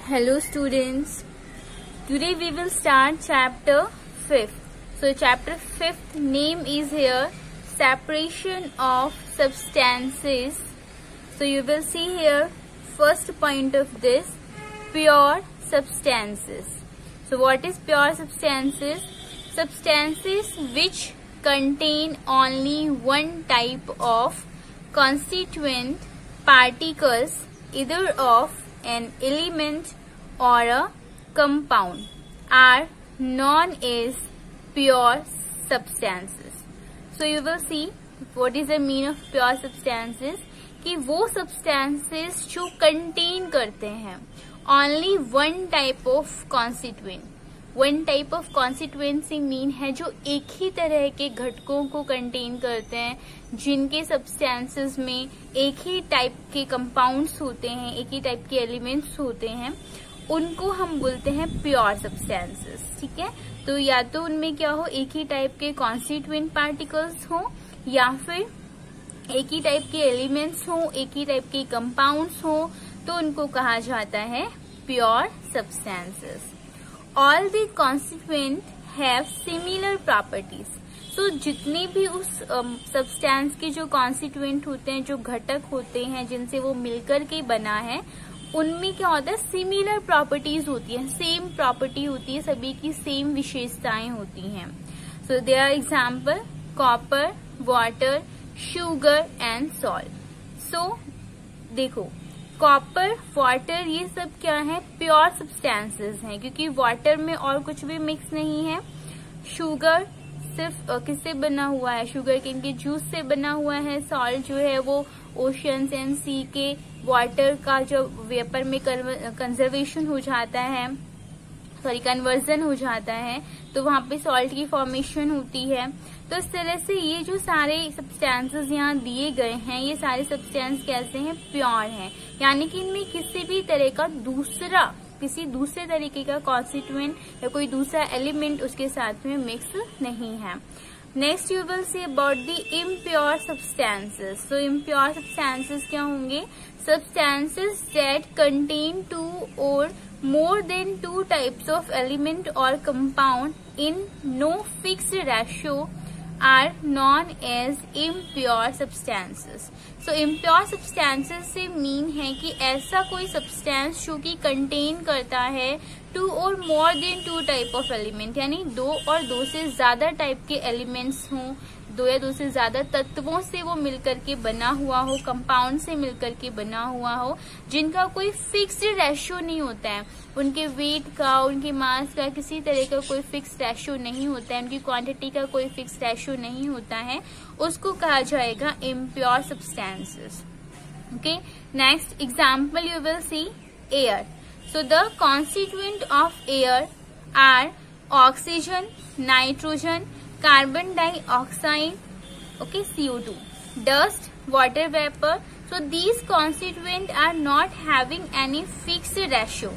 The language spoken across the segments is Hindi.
Hello students, today we will start chapter 5th. So chapter 5th name is here separation of substances. So you will see here first point of this pure substances. So what is pure substances? Substances which contain only one type of constituent particles either of an element or a compound are known as pure substances. So you will see what is the meaning of pure substances कि वो substances जो contain करते हैं only one type of constituent. One type of constituency mean है जो एक ही तरह के घटकों को कंटेन करते हैं, जिनके सब्सटेंसेस में एक ही टाइप के कंपाउंड्स होते हैं, एक ही टाइप के एलिमेंट्स होते हैं, उनको हम बोलते हैं प्योर सब्सटेंसेस. ठीक है, तो या तो उनमें क्या हो, एक ही टाइप के कॉन्स्टिट्यूएंट पार्टिकल्स हो या फिर एक ही टाइप के एलिमेंट्स हो, एक ही टाइप के कंपाउंड्स हो, तो उनको कहा जाता है pure substances. All the constituent have similar properties. So जितने भी उस सब्सटेंस के जो कॉन्स्टिट्यूएंट होते हैं, जो घटक होते हैं जिनसे वो मिलकर के बना है, उनमें क्या होता है, सिमिलर प्रॉपर्टीज होती है, सेम प्रॉपर्टी होती है, सभी की सेम विशेषताएं होती हैं. So they are example copper, water, sugar and salt. So देखो कॉपर, वाटर, ये सब क्या है, प्योर सब्सटेंसेस हैं, क्योंकि वाटर में और कुछ भी मिक्स नहीं है. शुगर सिर्फ किससे बना हुआ है, शुगर केन के जूस से बना हुआ है. सॉल्ट जो है वो ओशियंस एंड सी के वाटर का जो वेपर में कंजर्वेशन हो जाता है, कन्वर्जन हो जाता है, तो वहां पे सॉल्ट की फॉर्मेशन होती है. तो इस तरह से ये जो सारे सब्सटेंसेस यहाँ दिए गए हैं, ये सारे सब्सटेंस कैसे हैं, प्योर हैं, यानी कि इनमें किसी भी तरह का किसी दूसरे तरीके का कॉन्स्टिट्यूएंट या कोई दूसरा एलिमेंट उसके साथ में मिक्स नहीं है. Next you will see about the impure substances. तो इम्प्योर सब्सटेंसेस क्या होंगे, सब्सटेंसेस दैट कंटेन टू और more than two types of element or compound in no fixed ratio are known as impure substances. So impure substances से मीन है कि ऐसा कोई substance जो कि contain करता है two or more than two type of element, यानी दो और दो से ज्यादा टाइप के एलिमेंट्स हों, दो या दो से ज्यादा तत्वों से वो मिलकर के बना हुआ हो, कंपाउंड से मिलकर के बना हुआ हो, जिनका कोई फिक्स्ड रेशियो नहीं होता है, उनके वेट का, उनके मास का किसी तरह का कोई फिक्स रेशियो नहीं होता है, उनकी क्वांटिटी का कोई फिक्स रेशियो नहीं होता है, उसको कहा जाएगा impure substances. Okay, next example you will see air. So the constituent of air are oxygen, nitrogen, carbon dioxide, okay, CO2, dust, water vapor. So these constituents are not having any fixed ratio.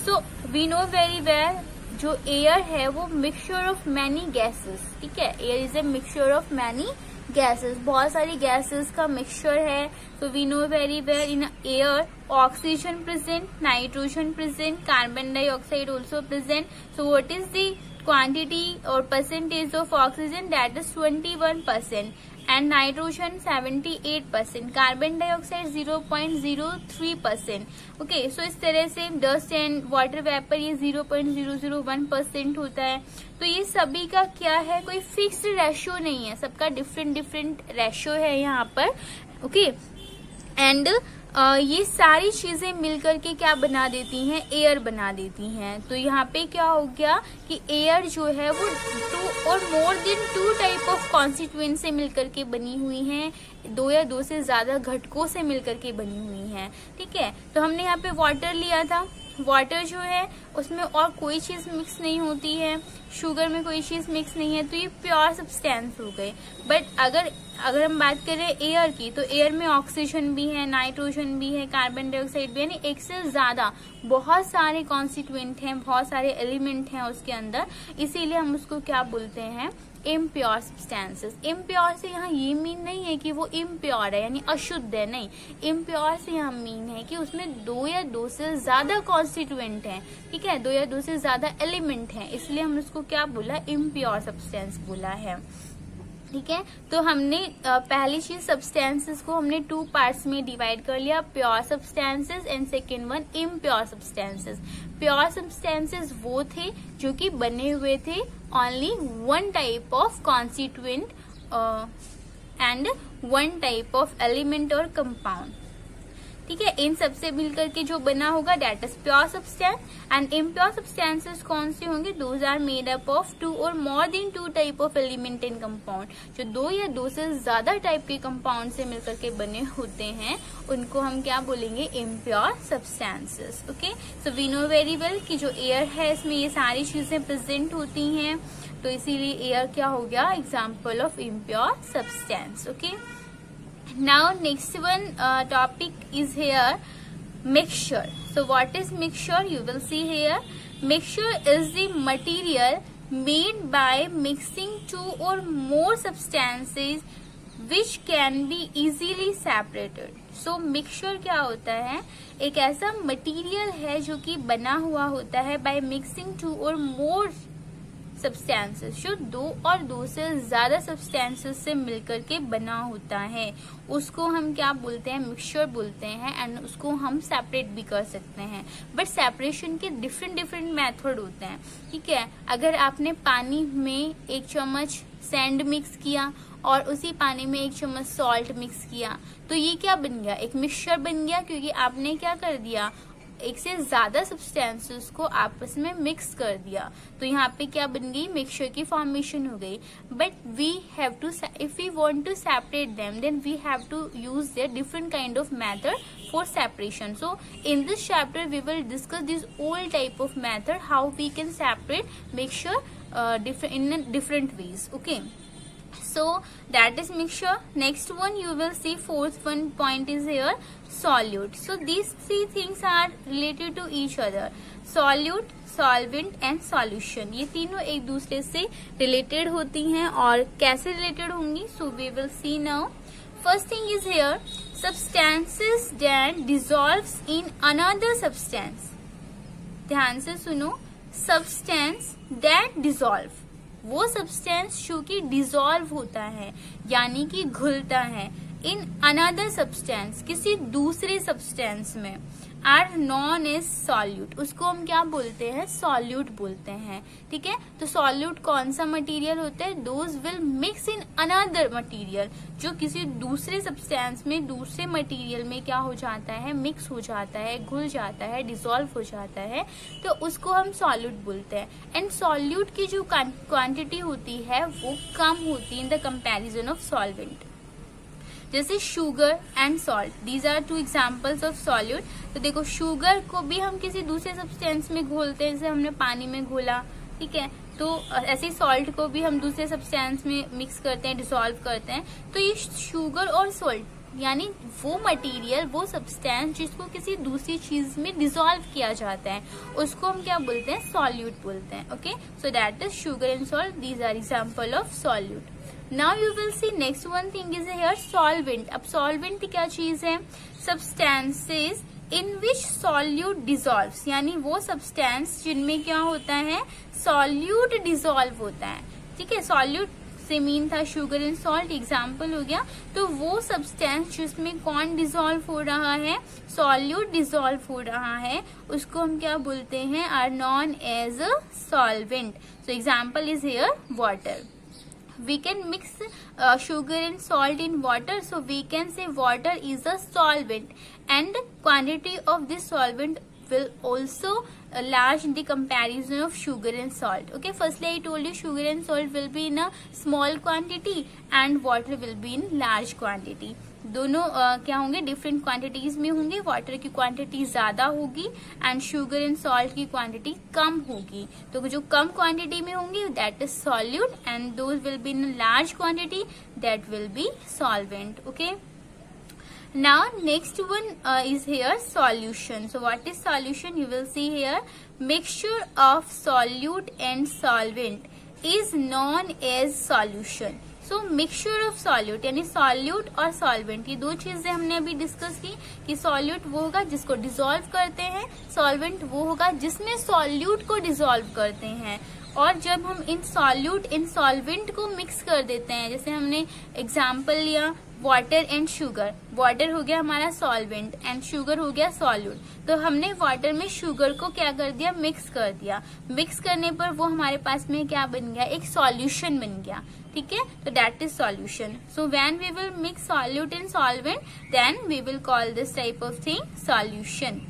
So we know very well जो air है वो mixture of many gases. ठीक है, air is a mixture of many gases. बहुत सारी gases का mixture है. So we know very well in air oxygen present, nitrogen present, carbon dioxide also present. So what is the quantity or percentage of oxygen? That is 21% and nitrogen 78%, carbon dioxide 0.03%. okay, so इस तरह से dust and water vapor ये 0.001% होता है. तो ये सभी का क्या है, कोई फिक्स्ड रेशियो नहीं है, सबका डिफरेंट रेशियो है यहाँ पर. ओके, एंड ये सारी चीजें मिलकर के क्या बना देती हैं, एयर बना देती हैं. तो यहाँ पे क्या हो गया कि एयर जो है वो टू और more than two type of constituent से मिलकर के बनी हुई हैं, दो या दो से ज्यादा घटकों से मिलकर के बनी हुई हैं. ठीक है, तो हमने यहाँ पे वाटर लिया था, वाटर जो है उसमें और कोई चीज मिक्स नहीं होती है, शुगर में कोई चीज मिक्स नहीं है, तो ये प्योर सब्सटेंस हो गए. बट अगर हम बात करें एयर की, तो एयर में ऑक्सीजन भी है, नाइट्रोजन भी है, कार्बन डाइऑक्साइड भी है, यानी एक से ज्यादा बहुत सारे कॉन्स्टिट्यूएंट हैं, बहुत सारे एलिमेंट हैं उसके अंदर, इसीलिए हम उसको क्या बोलते हैं, इम्प्योर सब्सटेंसेस। इम्प्योर से यहाँ ये मीन नहीं है कि वो इम्प्योर है यानी अशुद्ध है, नहीं। इम्प्योर से यहाँ मीन है कि उसमें 2 या 2 से ज्यादा कॉन्स्टिट्यूएंट हैं, ठीक है, 2 या 2 से ज्यादा एलिमेंट हैं, इसलिए हम उसको क्या बोला, इम्प्योर सब्सटेंस बोला है, ठीक है। तो हमने पहली चीज सब्सटेंसेस को हमने 2 पार्ट्स में डिवाइड कर लिया, pure substances and second one impure substances. Pure substances वो थे जो कि बने हुए थे only 1 type of constituent and 1 type of element और कंपाउंड, ठीक है। इन सबसे मिलकर के जो बना होगा that is pure substance. And impure substances कौन से होंगे, those are made up of 2 और more than 2 type of element and compound. जो 2 या 2 से ज्यादा टाइप के कंपाउंड से मिलकर के बने होते हैं उनको हम क्या बोलेंगे, impure substances. Okay, so we know very well कि जो एयर है इसमें ये सारी चीजें प्रेजेंट होती हैं, तो इसीलिए एयर क्या हो गया, example of impure substance. Okay, now next one topic is here mixture. So what is mixture? You will see here, mixture is the material made by mixing 2 or more substances which can be easily separated. So mixture क्या होता है, एक ऐसा मटेरियल है जो कि बना हुआ होता है by mixing 2 or more substances, जो 2 और 2 से ज्यादा सब्सटेंसेस से मिलकर के बना होता है, उसको हम क्या बोलते हैं, मिक्सचर बोलते हैं। एंड उसको हम सेपरेट भी कर सकते हैं, बट सेपरेशन के डिफरेंट मेथड होते हैं, ठीक है। अगर आपने पानी में 1 चम्मच सैंड मिक्स किया और उसी पानी में 1 चम्मच सॉल्ट मिक्स किया, तो ये क्या बन गया, एक मिक्सचर बन गया, क्योंकि आपने क्या कर दिया, 1 से ज्यादा सब्सटेंसेस को आपस में मिक्स कर दिया, तो यहाँ पे क्या बन गई, मिक्सचर की फॉर्मेशन हो गई। But we have to, if we want to separate them then we have to use their different kind of method for separation. So in this chapter we will discuss this all type of method how we can separate mixture in different ways. Okay, so that is mixture. Next one you will see, fourth one point is here, solute. So these 3 things are related to each other, solute, solvent and solution. ये तीनों एक दूसरे से रिलेटेड होती हैं, और कैसे रिलेटेड होंगी, so we will see now. First thing is here, substances that dissolves in another substance. ध्यान से सुनो, substance that dissolve, वो सब्सटेंस जो कि डिसॉल्व होता है यानी कि घुलता है, इन अनदर सब्सटेंस, किसी दूसरे सब्सटेंस में, आर नॉन एज सॉल्यूट, उसको हम क्या बोलते हैं, सॉल्यूट बोलते हैं, ठीक है। तो सॉल्यूट कौन सा मटेरियल होता है, those will mix in another material, जो किसी दूसरे सब्सटेंस में, दूसरे मटेरियल में क्या हो जाता है, मिक्स हो जाता है, घुल जाता है, डिसॉल्व हो जाता है, तो उसको हम सॉल्यूट बोलते हैं। एंड सॉल्यूट की जो क्वांटिटी होती है वो कम होती है in the comparison of solvent, जैसे sugar and salt, these are 2 examples of solute. तो देखो, शुगर को भी हम किसी दूसरे सब्सटेंस में घोलते हैं, जैसे हमने पानी में घोला, ठीक है, तो ऐसे ही सॉल्ट को भी हम दूसरे सब्सटेंस में मिक्स करते हैं, डिसॉल्व करते हैं। तो ये शुगर और सॉल्ट यानी वो मटेरियल, वो सब्सटेंस जिसको किसी दूसरी चीज में डिसॉल्व किया जाता है, उसको हम क्या बोलते हैं, सॉल्यूट बोलते हैं। Okay, so that is sugar and salt, these are example of solute. Now you will see next one thing is here, solvent. अब solvent क्या चीज है, substances in which solute dissolves, यानी वो substance जिनमें क्या होता है, solute dissolve होता है, ठीक है। solute से मीन था शुगर एंड सॉल्ट, एग्जाम्पल हो गया। तो वो सब्सटेंस जिसमें कौन डिसॉल्व हो रहा है, सॉल्यूट डिसॉल्व हो रहा है, उसको हम क्या बोलते हैं, are known as a solvent. So example is here water. We can mix sugar and salt in water, so we can say water is a solvent, and quantity of this solvent will also large in the comparison of sugar and salt. Okay, firstly I told you sugar and salt will be in a small quantity and water will be in large quantity. दोनों क्या होंगे, डिफरेंट क्वांटिटीज में होंगे, वाटर की क्वांटिटी ज्यादा होगी एंड शुगर एंड सॉल्ट की क्वांटिटी कम होगी। तो जो कम क्वांटिटी में होंगे that is solute, and those will be in large quantity, that will be solvent. Okay, now next one is here solution. So what is solution? You will see here, mixture of solute and solvent is known as solution. So mixture of solute यानी सॉल्यूट और सॉल्वेंट, ये दो चीजें हमने अभी डिस्कस की कि सॉल्यूट वो होगा जिसको डिसॉल्व करते हैं, सॉल्वेंट वो होगा जिसमें सॉल्यूट को डिसॉल्व करते हैं। और जब हम इन सॉल्यूट इन सॉल्वेंट को मिक्स कर देते हैं, जैसे हमने एग्जांपल लिया वाटर एंड शुगर, वाटर हो गया हमारा सॉल्वेंट एंड शुगर हो गया सॉल्यूट, तो हमने वाटर में शुगर को क्या कर दिया, मिक्स कर दिया। मिक्स करने पर वो हमारे पास में क्या बन गया, एक सॉल्यूशन बन गया। ठीक है, तो that is solution. So when we will mix solute in solvent then we will call this type of thing solution.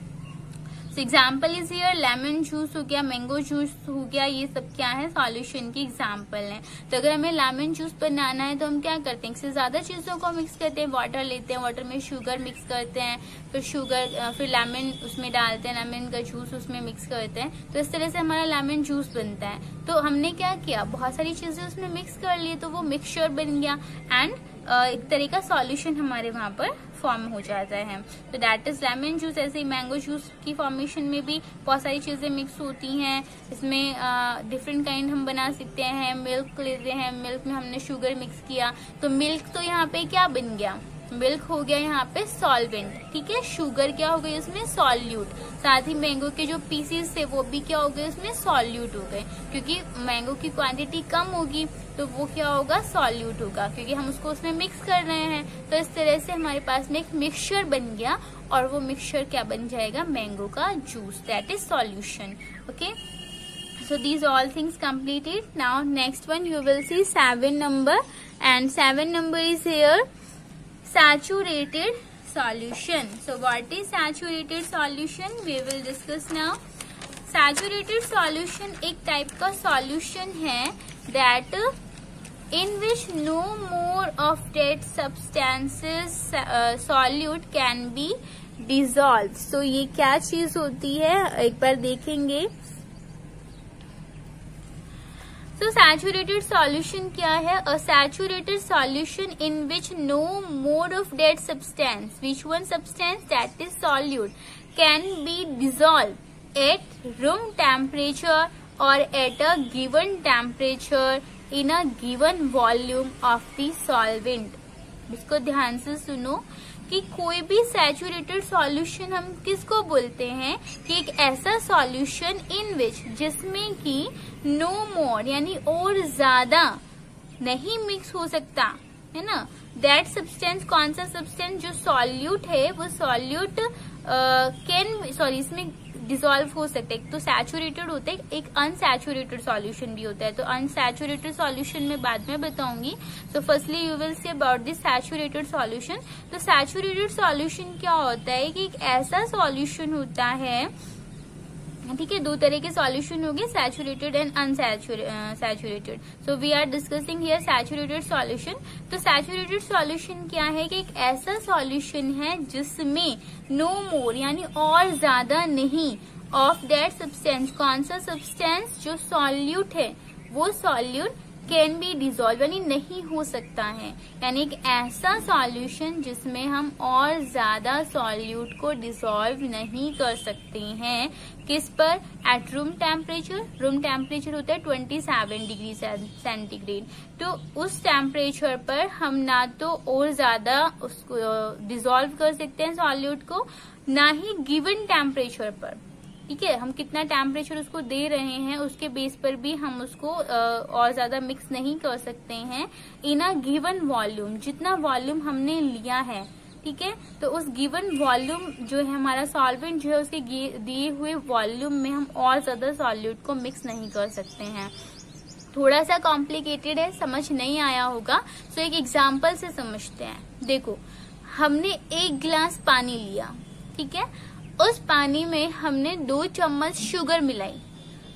So example is here lemon juice हो गया, मैंगो जूस हो गया, ये सब क्या है, सॉल्यूशन की एग्जाम्पल है। तो अगर हमें लेमन जूस बनाना है तो हम क्या करते हैं, इससे ज्यादा चीजों को मिक्स करते हैं, वाटर लेते हैं, वाटर में शुगर मिक्स करते हैं, फिर लेमन उसमें डालते हैं, लेमन का जूस उसमें मिक्स करते हैं, तो इस तरह से हमारा लेमन जूस बनता है। तो हमने क्या किया, बहुत सारी चीजें उसमें मिक्स कर ली, तो वो मिक्सचर बन गया एंड एक तरह का सॉल्यूशन हमारे वहां पर फॉर्म हो जाता है। तो दैट इज लेमन जूस। ऐसे ही मैंगो जूस की फॉर्मेशन में भी बहुत सारी चीजें मिक्स होती हैं, इसमें डिफरेंट काइंड हम बना सकते हैं। मिल्क लेते हैं, मिल्क में हमने शुगर मिक्स किया, तो मिल्क तो यहाँ पे क्या बन गया, मिल्क हो गया यहाँ पे सॉल्वेंट। ठीक है, शुगर क्या हो गई इसमें, सॉल्यूट। साथ ही मैंगो के जो पीसीज थे वो भी क्या हो गए, इसमें सॉल्यूट हो गए, क्योंकि मैंगो की क्वांटिटी कम होगी तो वो क्या होगा, सॉल्यूट होगा, क्योंकि हम उसको उसमें मिक्स कर रहे हैं। तो इस तरह से हमारे पास में एक मिक्सचर बन गया और वो मिक्सचर क्या बन जाएगा, मैंगो का juice, that is solution. Okay, so these all things completed. Now next one you will see 7 number, and 7 number is here saturated solution. So what is saturated solution, we will discuss now. Saturated solution एक type का solution है that in which no more of that substances solute can be dissolved. So ये क्या चीज होती है, एक बार देखेंगे। तो सैचुरेटेड सॉल्यूशन क्या है, a saturated solution in which no more of that substance, which one substance, that is solute, can be dissolve at room temperature और at a given temperature in a given volume of the solvent. इसको ध्यान से सुनो कि कोई भी सैचुरेटेड सॉल्यूशन हम किसको बोलते हैं, कि एक ऐसा सॉल्यूशन इन विच जिसमें कि नो मोर यानी और ज्यादा नहीं मिक्स हो सकता है ना, दैट सब्सटेंस, कौन सा सब्सटेंस, जो सॉल्यूट है वो सॉल्यूट इसमें डिसॉल्व हो सकता है। तो सैचुरेटेड होता है, एक अनसैचुरेटेड सॉल्यूशन भी होता है, तो अनसैचुरेटेड सॉल्यूशन में बाद में बताऊंगी। तो firstly you will see about this saturated solution. तो सैचुरेटेड सॉल्यूशन क्या होता है, कि एक ऐसा सॉल्यूशन होता है, ठीक है, दो तरह के सॉल्यूशन हो गए, saturated and unsaturated. So we are discussing here saturated solution. तो सैचुरेटेड सॉल्यूशन क्या है, कि एक ऐसा सॉल्यूशन है जिसमें नो मोर यानी और ज्यादा नहीं ऑफ दैट सब्सटेंस, कौन सा सब्सटेंस, जो सॉल्यूट है वो सॉल्यूट कैन बी डिसॉल्व यानी नहीं हो सकता है, यानी एक ऐसा सॉल्यूशन जिसमें हम और ज्यादा सॉल्यूट को डिसॉल्व नहीं कर सकते हैं। किस पर, eight room temperature, room temperature होता है 27 डिग्री सेंटीग्रेड, तो उस टेम्परेचर पर हम ना तो और ज्यादा उसको डिसॉल्व कर सकते हैं सॉल्यूट को, ना ही गिवन टेम्परेचर पर। ठीक है, हम कितना टेम्परेचर उसको दे रहे हैं उसके बेस पर भी हम उसको और ज्यादा मिक्स नहीं कर सकते हैं इन अ गिवन वॉल्यूम, जितना वॉल्यूम हमने लिया है। ठीक है, तो उस गिवन वॉल्यूम जो है हमारा सॉल्वेंट जो है उसके दिए हुए वॉल्यूम में हम और ज्यादा सॉल्यूट को मिक्स नहीं कर सकते हैं। थोड़ा सा कॉम्प्लिकेटेड है, समझ नहीं आया होगा, तो एक एग्जाम्पल से समझते हैं। देखो, हमने 1 गिलास पानी लिया, ठीक है, उस पानी में हमने 2 चम्मच शुगर मिलाई।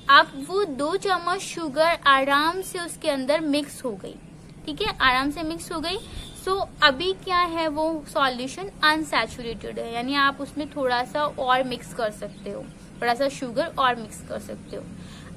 अब वो 2 चम्मच शुगर आराम से उसके अंदर मिक्स हो गई, ठीक है, आराम से मिक्स हो गई। सो अभी क्या है, वो सॉल्यूशन अनसैचुरेटेड है, यानी आप उसमें थोड़ा सा और मिक्स कर सकते हो, थोड़ा सा शुगर और मिक्स कर सकते हो।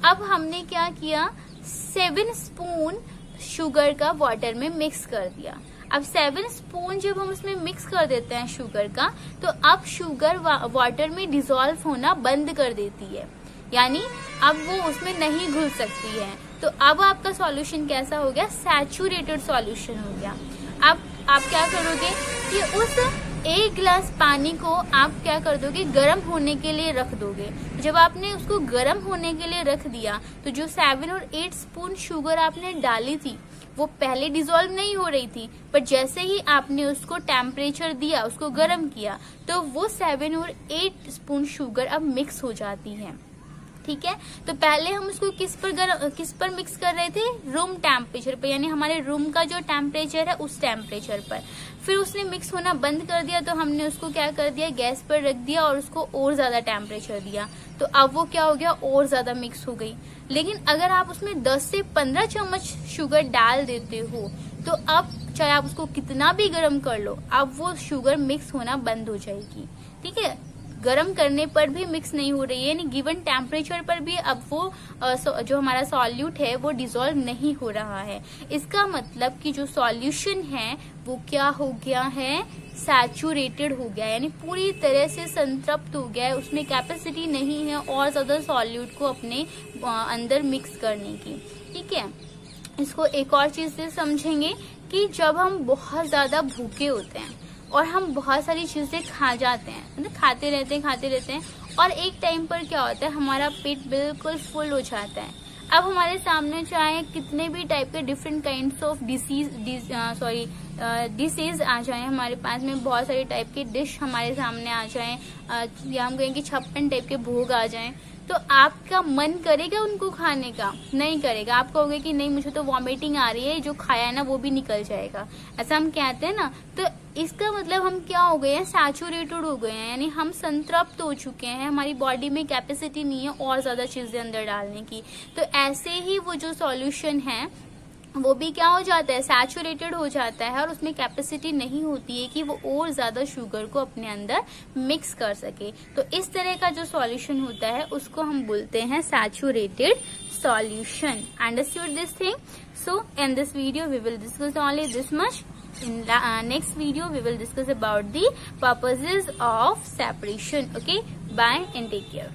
अब हमने क्या किया, 7 स्पून शुगर का वाटर में मिक्स कर दिया। अब 7 स्पून जब हम उसमें मिक्स कर देते हैं शुगर का, तो अब शुगर वाटर में डिसॉल्व होना बंद कर देती है, यानी अब वो उसमें नहीं घुल सकती है। तो अब आपका सॉल्यूशन कैसा हो गया, सैचुरेटेड सॉल्यूशन हो गया। अब आप क्या करोगे कि उस 1 गिलास पानी को आप क्या कर दोगे, गर्म होने के लिए रख दोगे। जब आपने उसको गर्म होने के लिए रख दिया तो जो 7 और 8 स्पून शुगर आपने डाली थी वो पहले डिसॉल्व नहीं हो रही थी, पर जैसे ही आपने उसको टेम्परेचर दिया, उसको गर्म किया, तो वो 7 और 8 स्पून शुगर अब मिक्स हो जाती है। ठीक है, तो पहले हम उसको किस पर मिक्स कर रहे थे, रूम टेम्परेचर पे, यानी हमारे रूम का जो टेम्परेचर है उस टेम्परेचर पर। फिर उसने मिक्स होना बंद कर दिया तो हमने उसको क्या कर दिया, गैस पर रख दिया और उसको और ज्यादा टेम्परेचर दिया, तो अब वो क्या हो गया, और ज्यादा मिक्स हो गई। लेकिन अगर आप उसमें 10 से 15 चम्मच शुगर डाल देते हो तो अब चाहे आप उसको कितना भी गर्म कर लो, अब वो शुगर मिक्स होना बंद हो जाएगी। ठीक है, गर्म करने पर भी मिक्स नहीं हो रही है, यानी गिवन टेम्परेचर पर भी अब वो जो हमारा सॉल्यूट है वो डिसॉल्व नहीं हो रहा है। इसका मतलब कि जो सॉल्यूशन है वो क्या हो गया है, सैचुरेटेड हो गया, यानी पूरी तरह से संतृप्त हो गया है, उसमें कैपेसिटी नहीं है और ज्यादा सॉल्यूट को अपने अंदर मिक्स करने की। ठीक है, इसको एक और चीज से समझेंगे कि जब हम बहुत ज्यादा भूखे होते हैं और हम बहुत सारी चीजें खा जाते हैं, मतलब खाते रहते हैं और एक टाइम पर क्या होता है, हमारा पेट बिल्कुल फुल हो जाता है। अब हमारे सामने चाहे कितने भी टाइप के डिफरेंट काइंड्स ऑफ डिसीज आ जाए, हमारे पास में बहुत सारे टाइप के डिश हमारे सामने आ जाए, या हम कहेंगे 56 टाइप के भोग आ जाएं, तो आपका मन करेगा उनको खाने का, नहीं करेगा। आप कहोगे कि नहीं, मुझे तो वॉमिटिंग आ रही है, जो खाया है ना वो भी निकल जाएगा, ऐसा हम कहते हैं ना। तो इसका मतलब हम क्या हो गए हैं, सैचुरेटेड हो गए हैं, यानी हम संतृप्त हो चुके हैं, हमारी बॉडी में कैपेसिटी नहीं है और ज्यादा चीजें अंदर डालने की। तो ऐसे ही वो जो सॉल्यूशन है वो भी क्या हो जाता है, सैचुरेटेड हो जाता है, और उसमें कैपेसिटी नहीं होती है कि वो और ज्यादा शुगर को अपने अंदर मिक्स कर सके। तो इस तरह का जो सॉल्यूशन होता है उसको हम बोलते हैं saturated solution. Understood this thing? So in this video we will discuss only this much. In the next video we will discuss about the purposes of separation. Okay, bye and take care.